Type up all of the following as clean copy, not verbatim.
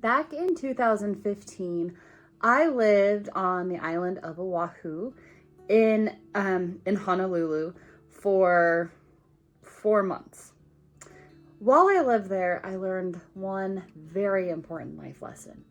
Back in 2015, I lived on the island of Oahu in Honolulu for 4 months. While I lived there, I learned one very important life lesson.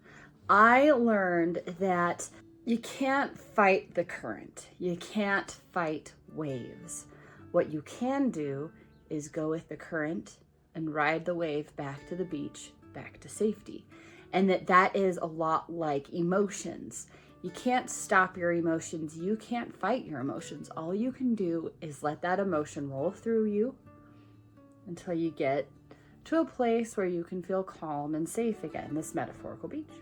I learned that you can't fight the current. You can't fight waves. What you can do is go with the current and ride the wave back to the beach, back to safety. And that is a lot like emotions. You can't stop your emotions. You can't fight your emotions. All you can do is let that emotion roll through you until you get to a place where you can feel calm and safe again, this metaphorical beach.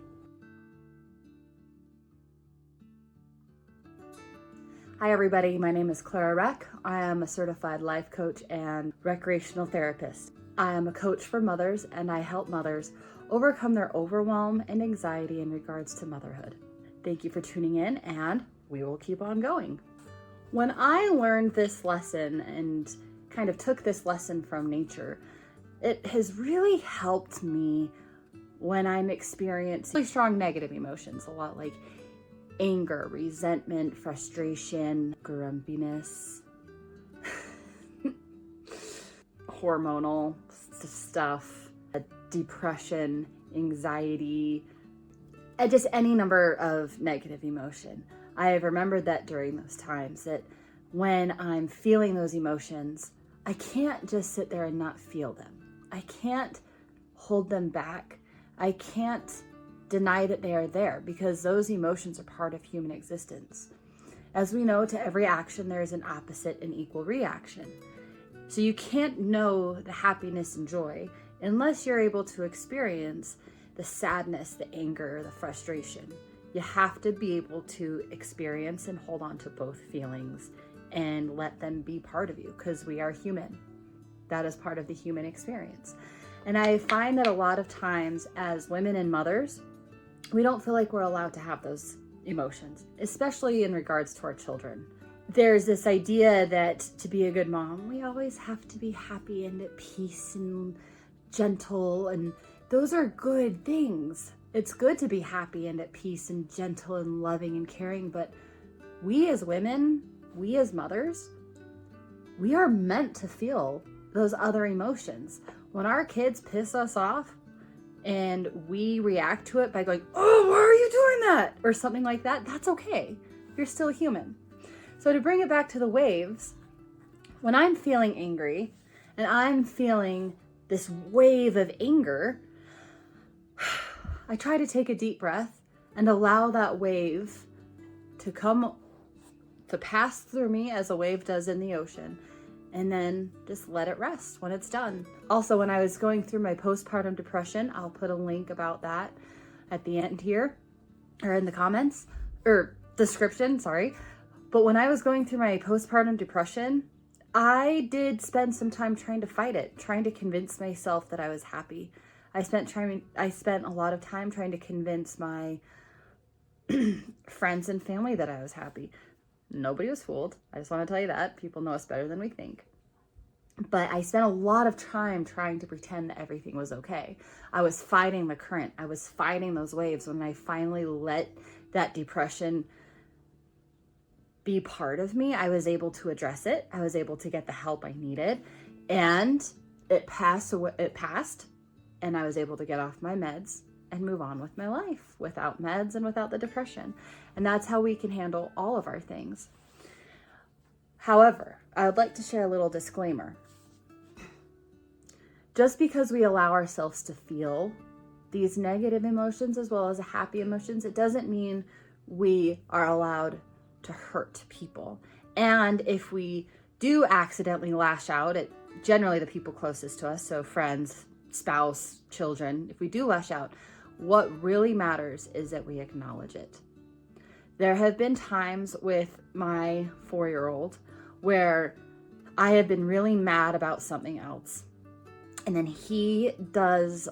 Hi everybody, my name is Clara Reck. I am a certified life coach and recreational therapist. I am a coach for mothers and I help mothers overcome their overwhelm and anxiety in regards to motherhood. Thank you for tuning in and we will keep on going. When I learned this lesson and kind of took this lesson from nature, it has really helped me when I'm experiencing really strong negative emotions, a lot like anger, resentment, frustration, grumpiness, hormonal stuff, depression, anxiety, and just any number of negative emotion. I have remembered that during those times that when I'm feeling those emotions, I can't just sit there and not feel them. I can't hold them back. I can't deny that they are there because those emotions are part of human existence. As we know, to every action, there is an opposite and equal reaction. So you can't know the happiness and joy unless you're able to experience the sadness, the anger, the frustration. You have to be able to experience and hold on to both feelings and let them be part of you because we are human. That is part of the human experience. And I find that a lot of times as women and mothers, we don't feel like we're allowed to have those emotions, especially in regards to our children. There's this idea that to be a good mom, we always have to be happy and at peace and gentle, and those are good things. It's good to be happy and at peace and gentle and loving and caring, but we as women, we as mothers, we are meant to feel those other emotions. When our kids piss us off and we react to it by going, "Oh, why are you doing that?" or something like that, that's okay. You're still human. So to bring it back to the waves, when I'm feeling angry and I'm feeling this wave of anger, I try to take a deep breath and allow that wave to pass through me as a wave does in the ocean, and then just let it rest when it's done. Also, when I was going through my postpartum depression, I'll put a link about that at the end here, or in the comments, or description, sorry. But when I was going through my postpartum depression, I did spend some time trying to fight it, trying to convince myself that I was happy. I spent a lot of time trying to convince my friends and family that I was happy. Nobody was fooled. I just want to tell you that. People know us better than we think. But I spent a lot of time trying to pretend that everything was okay. I was fighting the current. I was fighting those waves. When I finally let that depression be part of me, I was able to address it. I was able to get the help I needed, and it passed, and I was able to get off my meds and move on with my life without meds and without the depression. And that's how we can handle all of our things. However, I would like to share a little disclaimer. Just because we allow ourselves to feel these negative emotions as well as happy emotions, it doesn't mean we are allowed to hurt people. And if we do accidentally lash out at generally the people closest to us, so friends, spouse, children, if we do lash out, what really matters is that we acknowledge it. There have been times with my 4-year-old where I have been really mad about something else. And then he breaks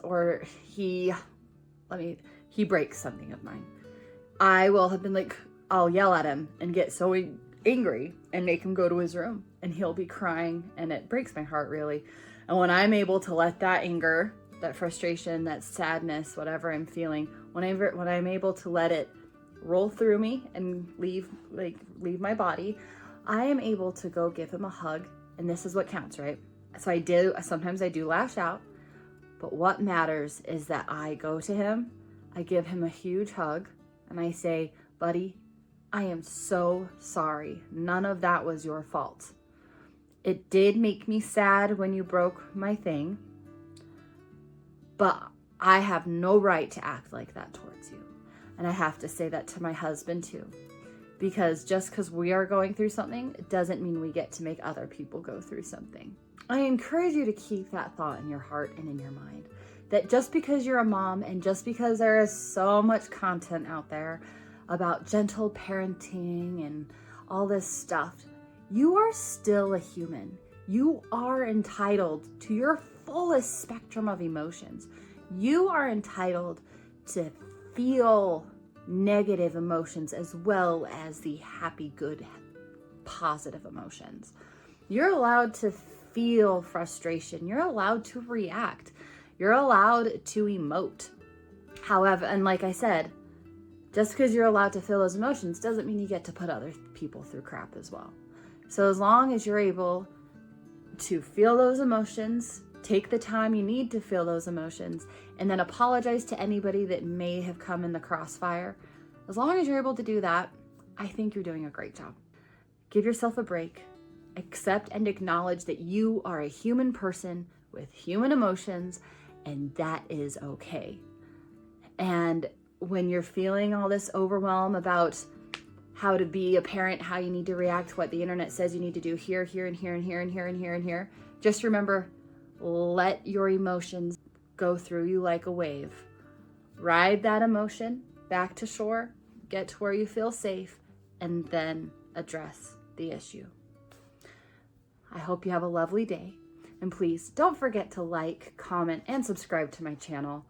something of mine. I will have been like, I'll yell at him and get so angry and make him go to his room, and he'll be crying, and it breaks my heart really. And when I'm able to let that anger that frustration, that sadness, whatever I'm feeling, when I'm able to let it roll through me and leave my body, I am able to go give him a hug. And this is what counts, right? So sometimes I do lash out, but what matters is that I go to him, I give him a huge hug, and I say, buddy, I am so sorry. None of that was your fault. It did make me sad when you broke my thing, but I have no right to act like that towards you. And I have to say that to my husband too, because just because we are going through something, it doesn't mean we get to make other people go through something. I encourage you to keep that thought in your heart and in your mind, that just because you're a mom and just because there is so much content out there about gentle parenting and all this stuff, you are still a human. You are entitled to your fullest spectrum of emotions. You are entitled to feel negative emotions as well as the happy, good, positive emotions. You're allowed to feel frustration. You're allowed to react. You're allowed to emote. However, and like I said, just because you're allowed to feel those emotions doesn't mean you get to put other people through crap as well. So as long as you're able to feel those emotions, take the time you need to feel those emotions, and then apologize to anybody that may have come in the crossfire, as long as you're able to do that, I think you're doing a great job. Give yourself a break. Accept and acknowledge that you are a human person with human emotions, and that is okay. And when you're feeling all this overwhelm about how to be a parent, how you need to react, what the internet says you need to do here, here, and here, and here, and here, and here, and here, just remember, let your emotions go through you like a wave. Ride that emotion back to shore, get to where you feel safe, and then address the issue. I hope you have a lovely day, and please don't forget to like, comment, and subscribe to my channel.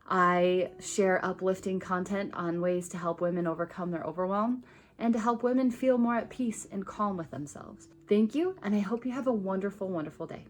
I share uplifting content on ways to help women overcome their overwhelm and to help women feel more at peace and calm with themselves. Thank you, and I hope you have a wonderful, wonderful day.